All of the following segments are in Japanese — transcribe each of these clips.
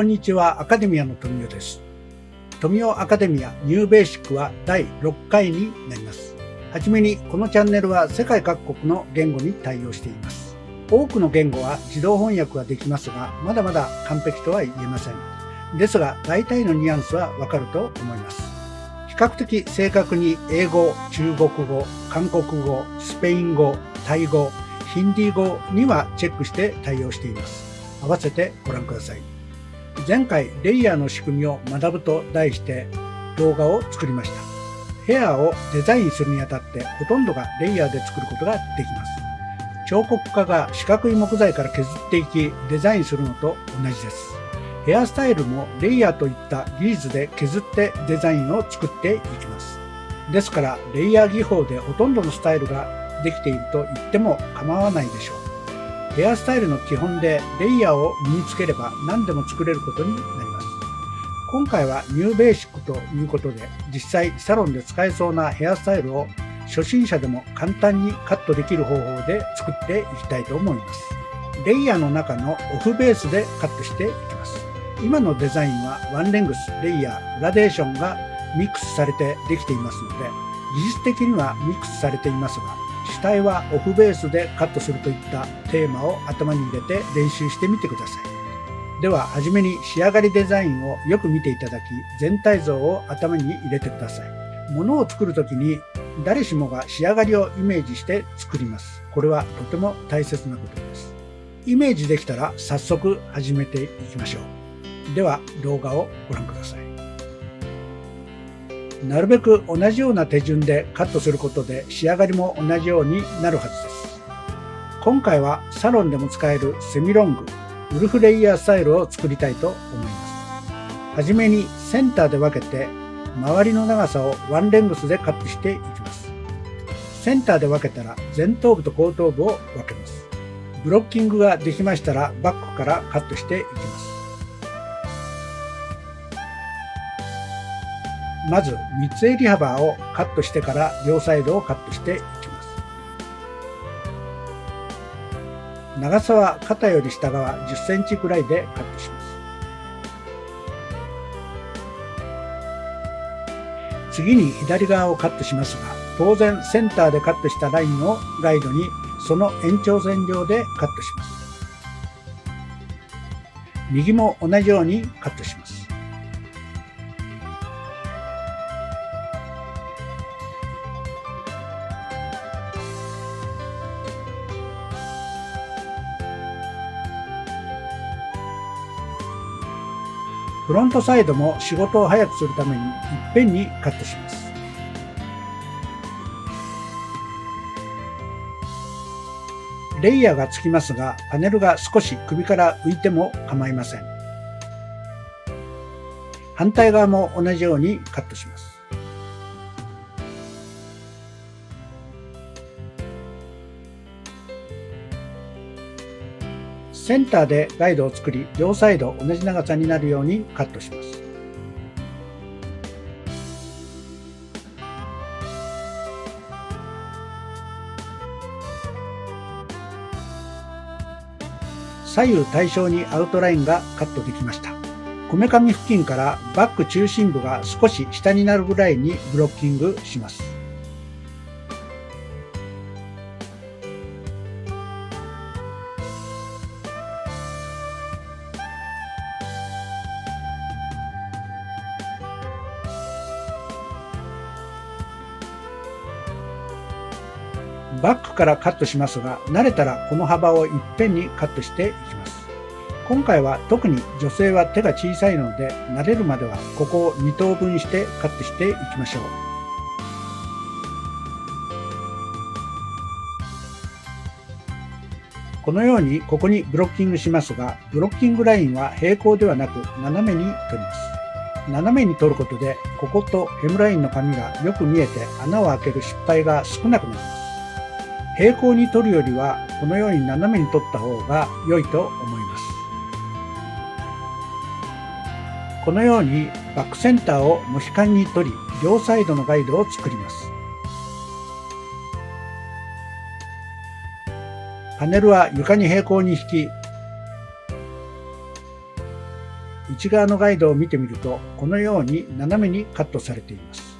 こんにちは、アカデミアの富代です。富代アカデミアニューベーシックは第6回になります。はじめに、このチャンネルは世界各国の言語に対応しています。多くの言語は自動翻訳はできますが、まだまだ完璧とは言えません。ですが、大体のニュアンスはわかると思います。比較的正確に英語、中国語、韓国語、スペイン語、タイ語、ヒンディー語にはチェックして対応しています。合わせてご覧ください。前回レイヤーの仕組みを学ぶと題して動画を作りました。ヘアをデザインするにあたってほとんどがレイヤーで作ることができます。彫刻家が四角い木材から削っていきデザインするのと同じです。ヘアスタイルもレイヤーといった技術で削ってデザインを作っていきます。ですからレイヤー技法でほとんどのスタイルができていると言っても構わないでしょう。ヘアスタイルの基本でレイヤーを身につければ何でも作れることになります。今回はニューベーシックということで実際サロンで使えそうなヘアスタイルを初心者でも簡単にカットできる方法で作っていきたいと思います。レイヤーの中のオフベースでカットしていきます。今のデザインはワンレングス、レイヤー、グラデーションがミックスされてできていますので技術的にはミックスされていますが主体はオフベースでカットするといったテーマを頭に入れて練習してみてください。でははじめに仕上がりデザインをよく見ていただき全体像を頭に入れてください。物を作るときに誰しもが仕上がりをイメージして作ります。これはとても大切なことです。イメージできたら早速始めていきましょう。では動画をご覧ください。なるべく同じような手順でカットすることで仕上がりも同じようになるはずです。今回はサロンでも使えるセミロング、ウルフレイヤースタイルを作りたいと思います。はじめにセンターで分けて周りの長さをワンレングスでカットしていきます。センターで分けたら前頭部と後頭部を分けます。ブロッキングができましたらバックからカットしていきます。まず三つ襟幅をカットしてから両サイドをカットしていきます。長さは肩より下側10センチくらいでカットします。次に左側をカットしますが、当然センターでカットしたラインをガイドにその延長線上でカットします。右も同じようにカットします。フロントサイドも仕事を早くするためにいっぺんにカットします。レイヤーがつきますが、パネルが少し首から浮いても構いません。反対側も同じようにカットします。センターでガイドを作り、両サイド同じ長さになるようにカットします。左右対称にアウトラインがカットできました。こめかみ付近からバック中心部が少し下になるぐらいにブロッキングします。バックからカットしますが、慣れたらこの幅をいっぺんにカットしていきます。今回は特に女性は手が小さいので、慣れるまではここを2等分してカットしていきましょう。このようにここにブロッキングしますが、ブロッキングラインは平行ではなく斜めに取ります。斜めに取ることで、こことヘムラインの髪がよく見えて穴を開ける失敗が少なくなります。平行に取るよりはこのように斜めに取った方が良いと思います。このようにバックセンターをモヒカンに取り、両サイドのガイドを作ります。パネルは床に平行に引き、内側のガイドを見てみると、このように斜めにカットされています。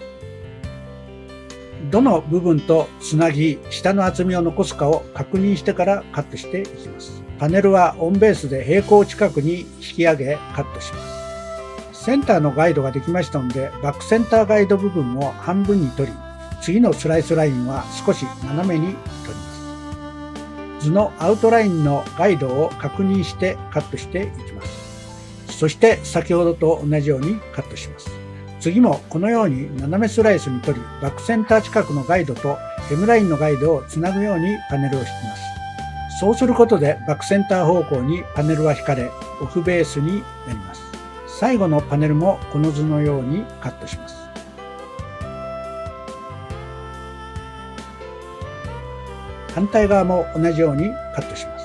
どの部分とつなぎ、下の厚みを残すかを確認してからカットしていきます。パネルはオンベースで平行近くに引き上げカットします。センターのガイドができましたので、バックセンターガイド部分を半分に取り、次のスライスラインは少し斜めに取ります。図のアウトラインのガイドを確認してカットしていきます。そして先ほどと同じようにカットします。次もこのように斜めスライスに取り、バックセンター近くのガイドとヘムラインのガイドをつなぐようにパネルを引きます。そうすることでバックセンター方向にパネルは引かれ、オフベースになります。最後のパネルもこの図のようにカットします。反対側も同じようにカットします。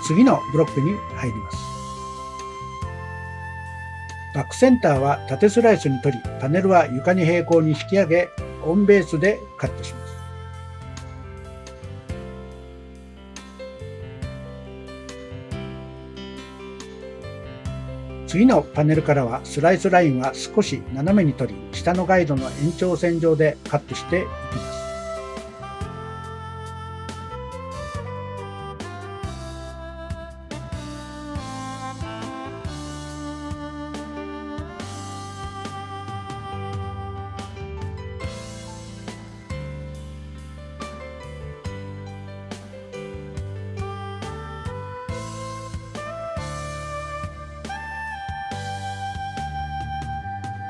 次のブロックに入ります。バックセンターは縦スライスに取り、パネルは床に平行に引き上げ、オンベースでカットします。次のパネルからはスライスラインは少し斜めに取り、下のガイドの延長線上でカットしていきます。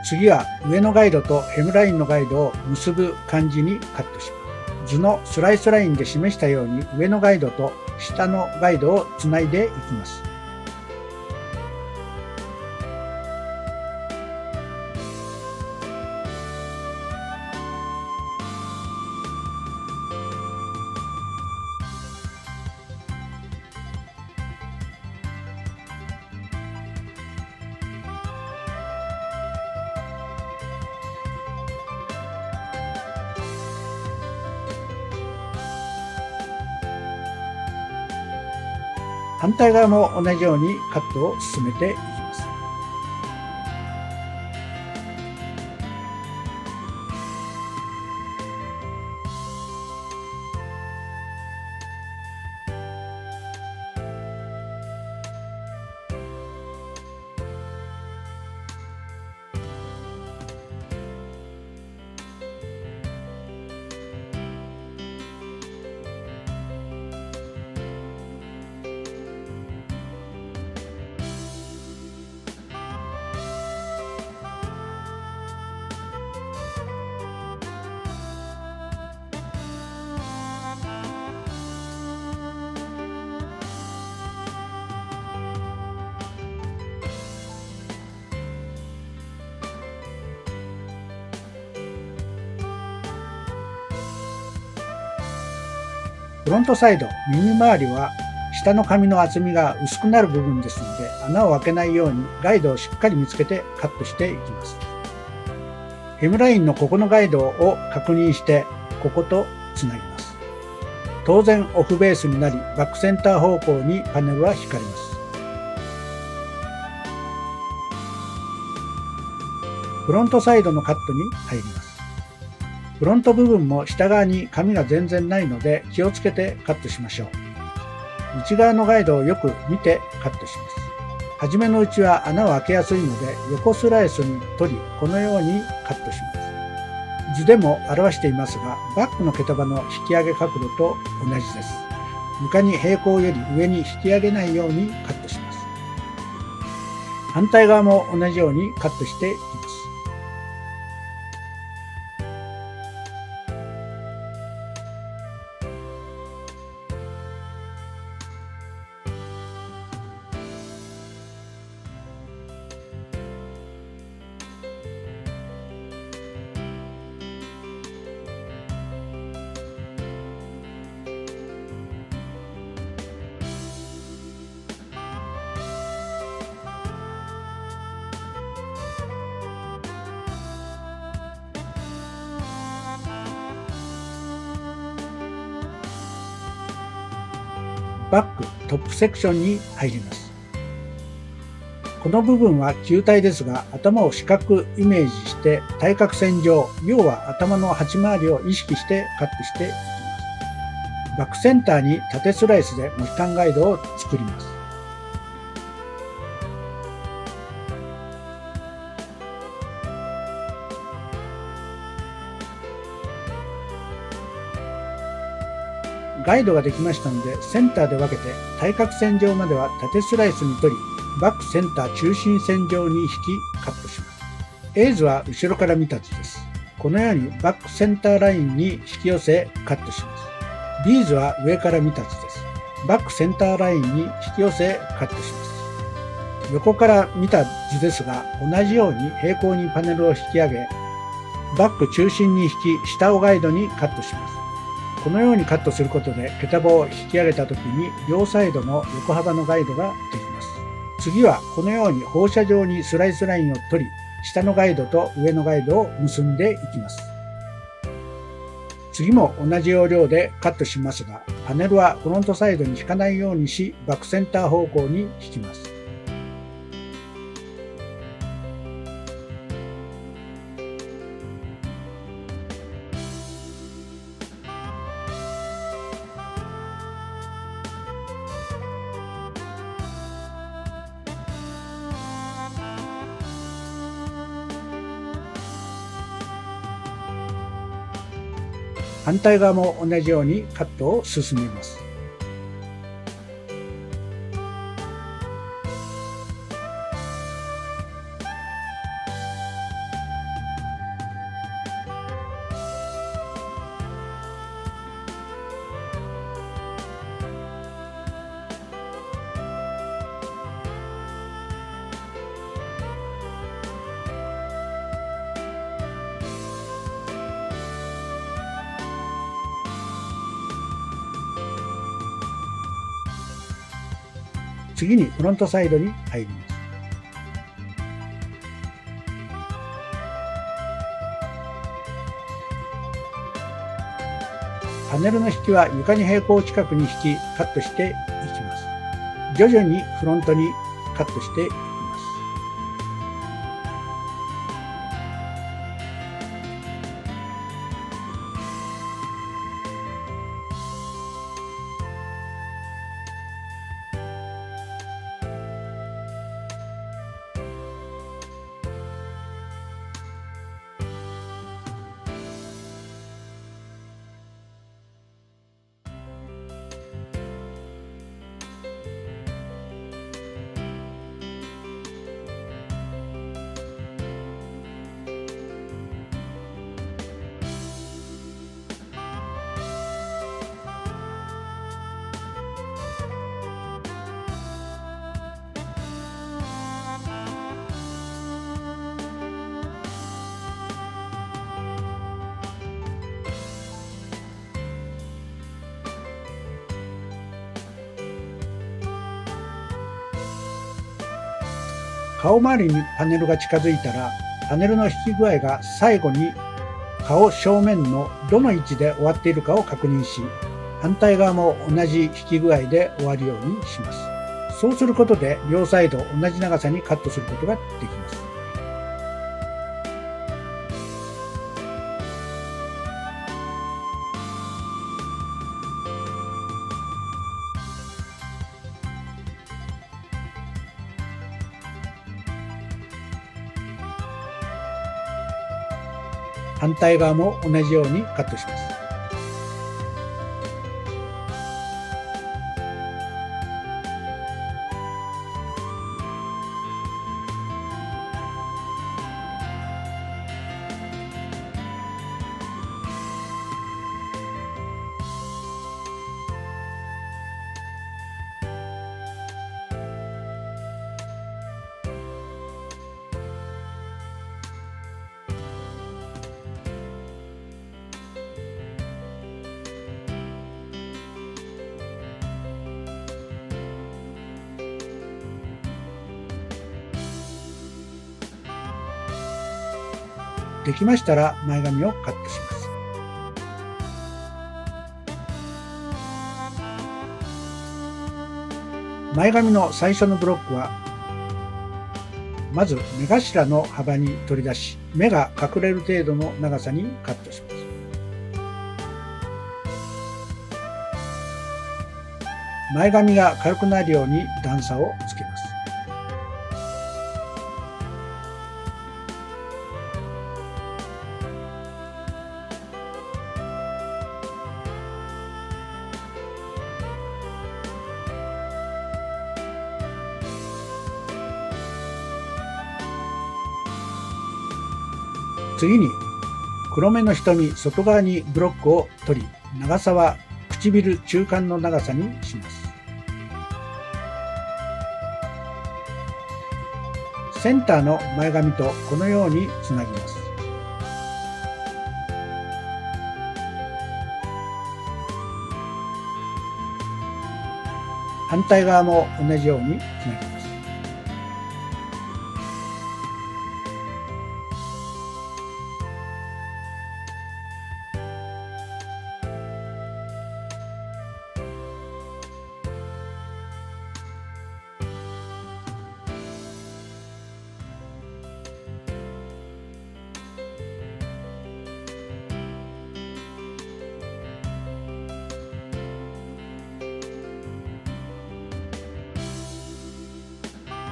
次は上のガイドとヘムラインのガイドを結ぶ感じにカットします。図のスライスラインで示したように上のガイドと下のガイドをつないでいきます。反対側も同じようにカットを進めていきます。フロントサイド、耳周りは下の紙の厚みが薄くなる部分ですので、穴を開けないようにガイドをしっかり見つけてカットしていきます。ヘムラインのここのガイドを確認して、こことつなぎます。当然オフベースになり、バックセンター方向にパネルは引かれます。フロントサイドのカットに入ります。フロント部分も下側に紙が全然ないので気をつけてカットしましょう。内側のガイドをよく見てカットします。はじめのうちは穴を開けやすいので横スライスに取り、このようにカットします。図でも表していますが、バックの毛束の引き上げ角度と同じです。床に平行より上に引き上げないようにカットします。反対側も同じようにカットしていきます。バックトップセクションに入ります。この部分は球体ですが、頭を四角イメージして対角線上、要は頭の8回りを意識してカットしていきます。バックセンターに縦スライスでモヒカンガイドを作ります。ガイドができましたので、センターで分けて対角線上までは縦スライスに取り、バックセンター中心線上に引きカットします。エイズは後ろから見た図です。このようにバックセンターラインに引き寄せカットします。ビーズは上から見た図です。バックセンターラインに引き寄せカットします。横から見た図ですが、同じように平行にパネルを引き上げ、バック中心に引き下をガイドにカットします。このようにカットすることで、毛束を引き上げた時に両サイドの横幅のガイドができます。次はこのように放射状にスライスラインを取り、下のガイドと上のガイドを結んでいきます。次も同じ要領でカットしますが、パネルはフロントサイドに引かないようにし、バックセンター方向に引きます。反対側も同じようにカットを進めます。次にフロントサイドに入ります。パネルの引きは床に平行近くに引きカットしていきます。徐々にフロントにカットしていきます。顔周りにパネルが近づいたら、パネルの引き具合が最後に顔正面のどの位置で終わっているかを確認し、反対側も同じ引き具合で終わるようにします。そうすることで両サイド同じ長さにカットすることができます。反対側も同じようにカットします。できましたら前髪をカットします。前髪の最初のブロックは、まず目頭の幅に取り出し、目が隠れる程度の長さにカットします。前髪が軽くなるように段差をつけます。次に黒目の瞳外側にブロックを取り、長さは唇中間の長さにします。センターの前髪とこのようにつなぎます。反対側も同じようにつなぎます。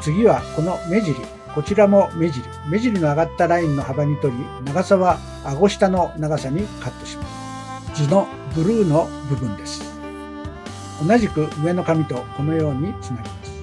次はこの目尻、こちらも目尻の上がったラインの幅に取り、長さは顎下の長さにカットします。図のブルーの部分です。同じく上の髪とこのようにつなぎます。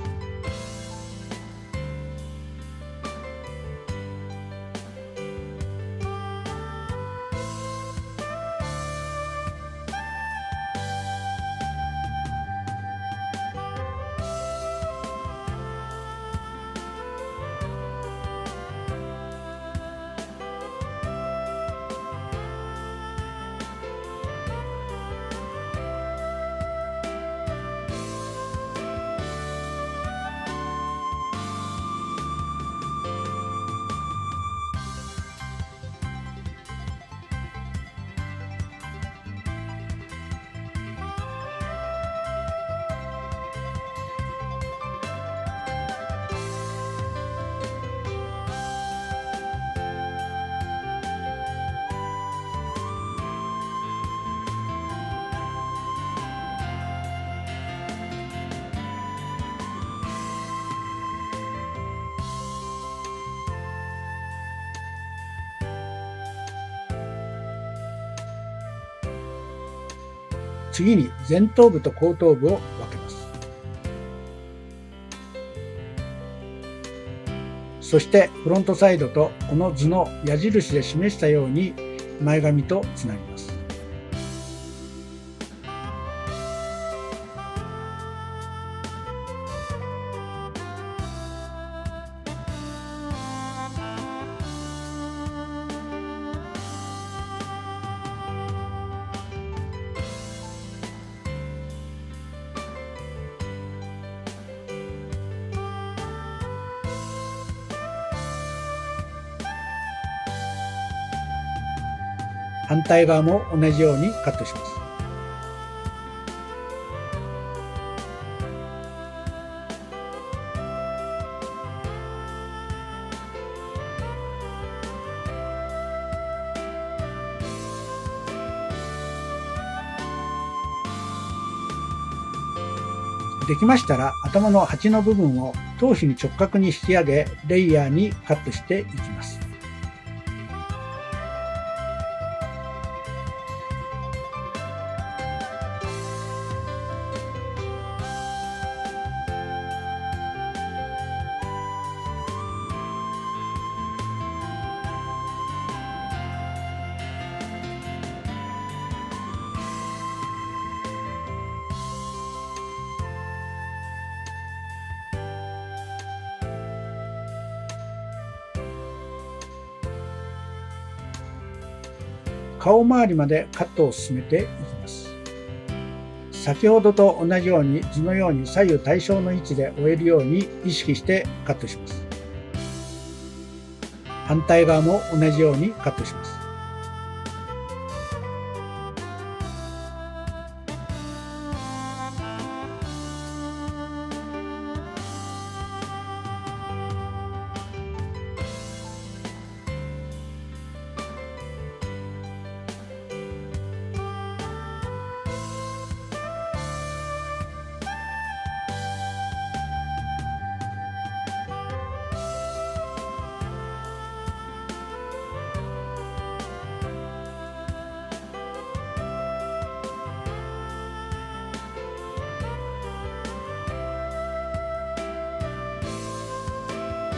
次に前頭部と後頭部を分けます。そしてフロントサイドとこの図の矢印で示したように前髪とつなぎます。反対側も同じようにカットします。できましたら、頭の鉢の部分を頭皮に直角に引き上げ、レイヤーにカットしていきます。顔周りまでカットを進めていきます。先ほどと同じように図のように左右対称の位置で終えるように意識してカットします。反対側も同じようにカットします。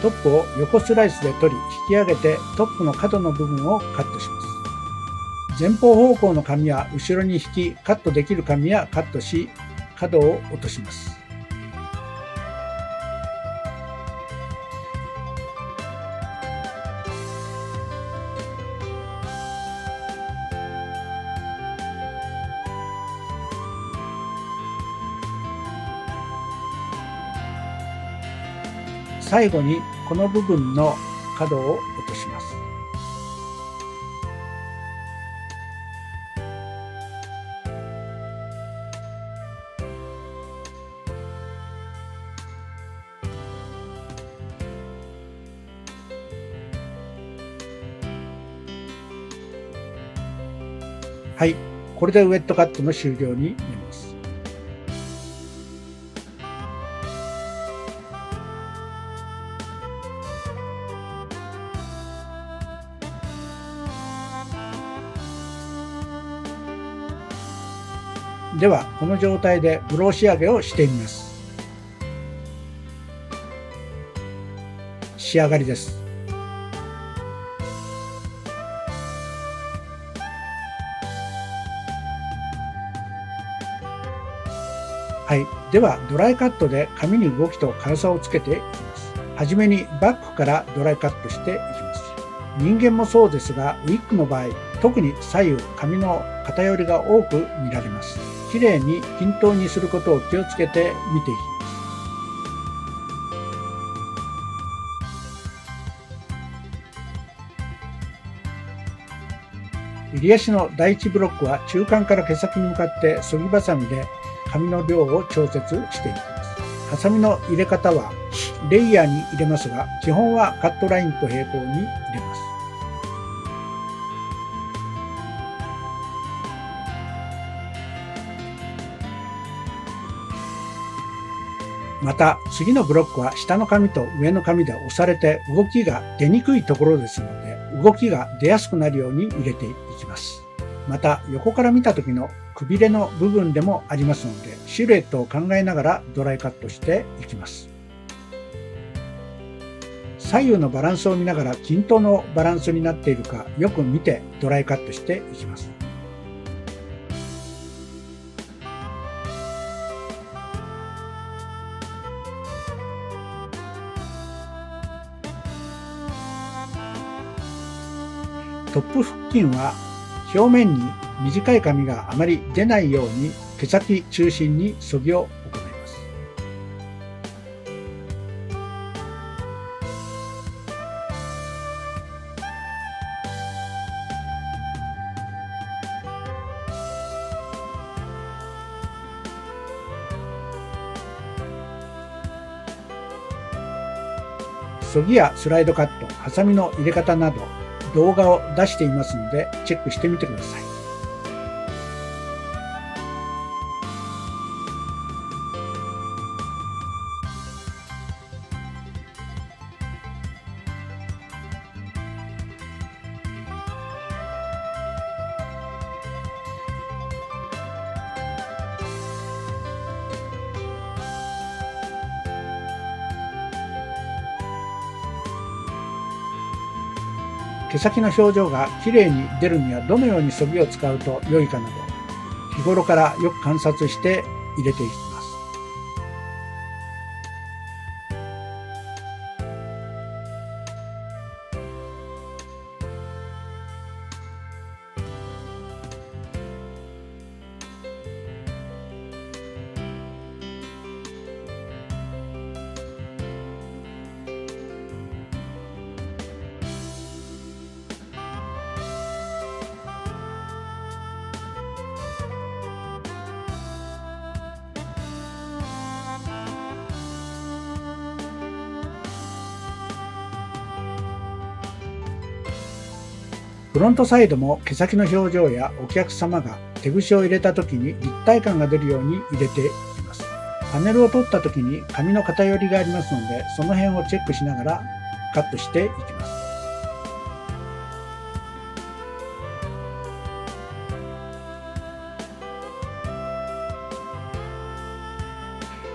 トップを横スライスで取り引き上げてトップの角の部分をカットします。前方方向の紙は後ろに引き、カットできる紙はカットし、角を落とします。最後にこの部分の角を落とします。はい、これでウェットカットの終了になります。ではこの状態でブロー仕上げをしてみます。仕上がりです。はい、ではドライカットで紙に動きと軽さをつけていきます。はじめにバックからドライカットしていきます。人間もそうですが、ウィッグの場合、特に左右紙の偏りが多く見られます。きれいに均等にすることを気をつけて見ていきます。襟足の第1ブロックは中間から毛先に向かってそぎばさみで紙の量を調節していきます。ハサミの入れ方はレイヤーに入れますが、基本はカットラインと平行に入れます。また次のブロックは下の紙と上の紙で押されて動きが出にくいところですので、動きが出やすくなるように入れていきます。また横から見た時のくびれの部分でもありますので、シルエットを考えながらドライカットしていきます。左右のバランスを見ながら均等のバランスになっているかよく見てドライカットしていきます。トップ付近は表面に短い紙があまり出ないように毛先中心にそぎを行います。そぎやスライドカット、ハサミの入れ方など動画を出していますのでチェックしてみてください。毛先の表情がきれいに出るにはどのようにそぎを使うと良いかなど、日頃からよく観察して入れていきます。フロントサイドも毛先の表情やお客様が手ぐしを入れた時に立体感が出るように入れていきます。パネルを取った時に紙の偏りがありますので、その辺をチェックしながらカットしていきます。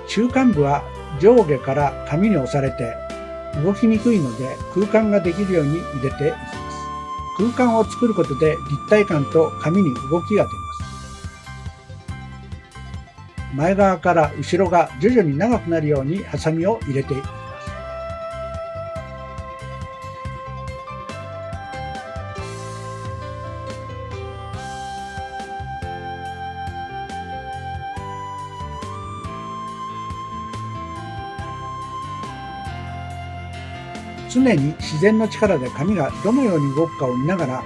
中間部は上下から紙に押されて動きにくいので空間ができるように入れていきます。空間を作ることで立体感と紙に動きが出ます。前側から後ろが徐々に長くなるようにハサミを入れていきます。常に自然の力で紙がどのように動くかを見ながら、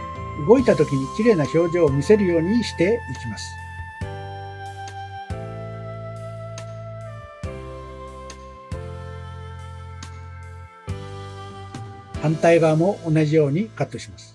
動いた時に綺麗な表情を見せるようにしていきます。反対側も同じようにカットします。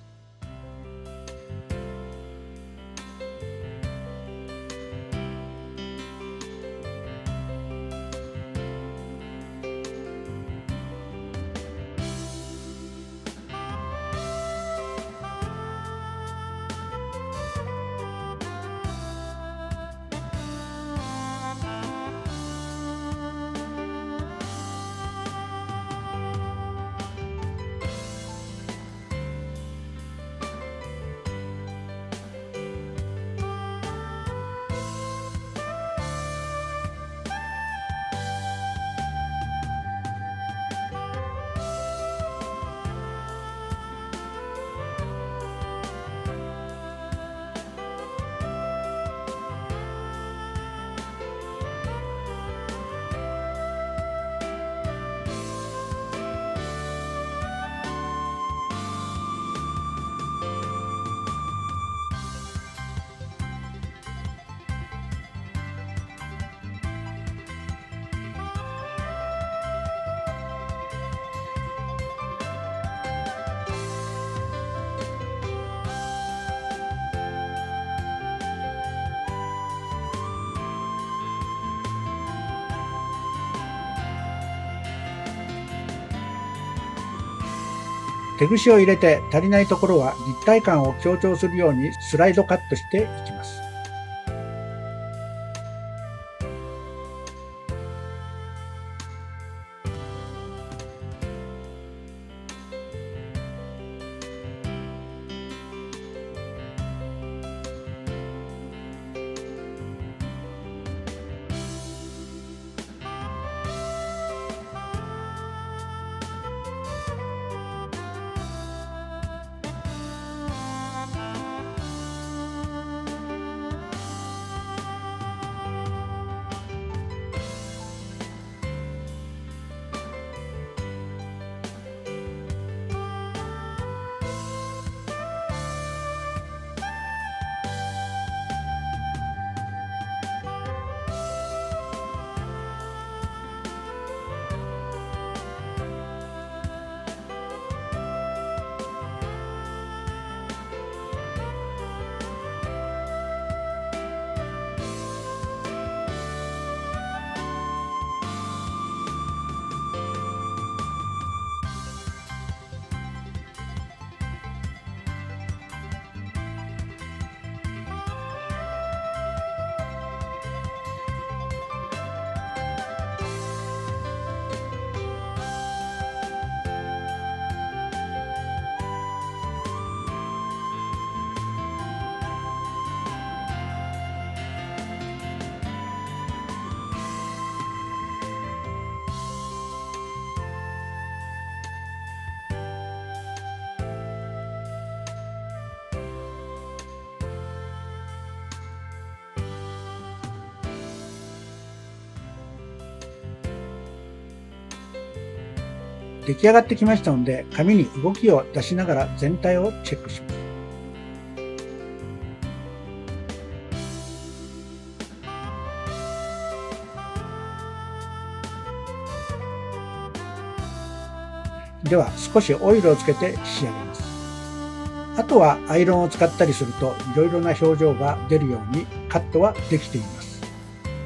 手ぐしを入れて足りないところは立体感を強調するようにスライドカットしていきます。出来上がってきましたので、紙に動きを出しながら全体をチェックします。では少しオイルをつけて仕上げます。あとはアイロンを使ったりするといろいろな表情が出るようにカットはできています。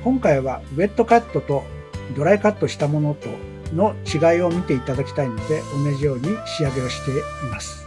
今回はウェットカットとドライカットしたものとの違いを見ていただきたいので、同じように仕上げをしています。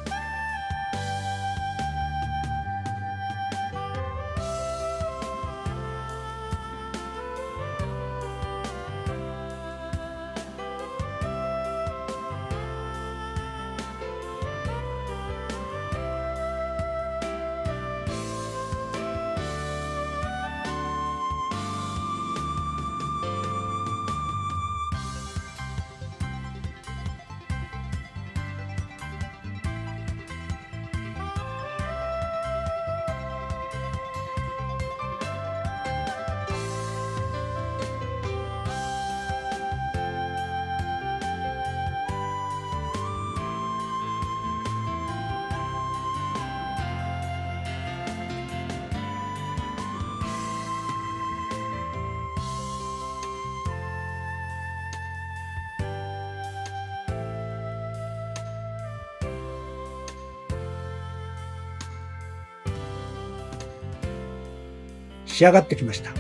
仕上がってきました。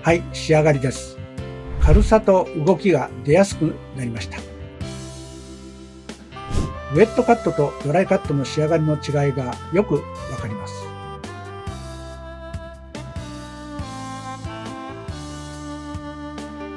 はい、仕上がりです。軽さと動きが出やすくなりました。ウェットカットとドライカットの仕上がりの違いがよくわかります。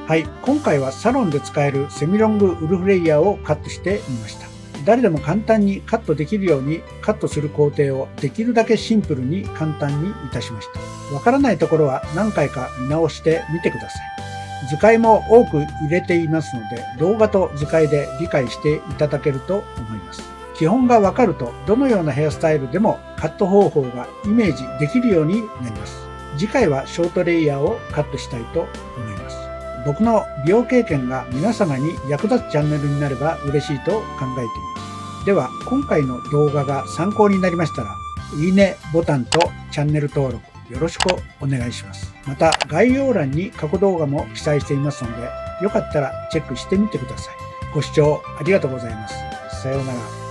はい、今回はサロンで使えるセミロングウルフレイヤーをカットしてみました。誰でも簡単にカットできるようにカットする工程をできるだけシンプルに簡単にいたしました。わからないところは何回か見直してみてください。図解も多く入れていますので、動画と図解で理解していただけると思います。基本がわかると、どのようなヘアスタイルでもカット方法がイメージできるようになります。次回はショートレイヤーをカットしたいと思います。僕の美容経験が皆様に役立つチャンネルになれば嬉しいと考えています。では、今回の動画が参考になりましたら、いいねボタンとチャンネル登録よろしくお願いします。また、概要欄に過去動画も記載していますので、よかったらチェックしてみてください。ご視聴ありがとうございます。さようなら。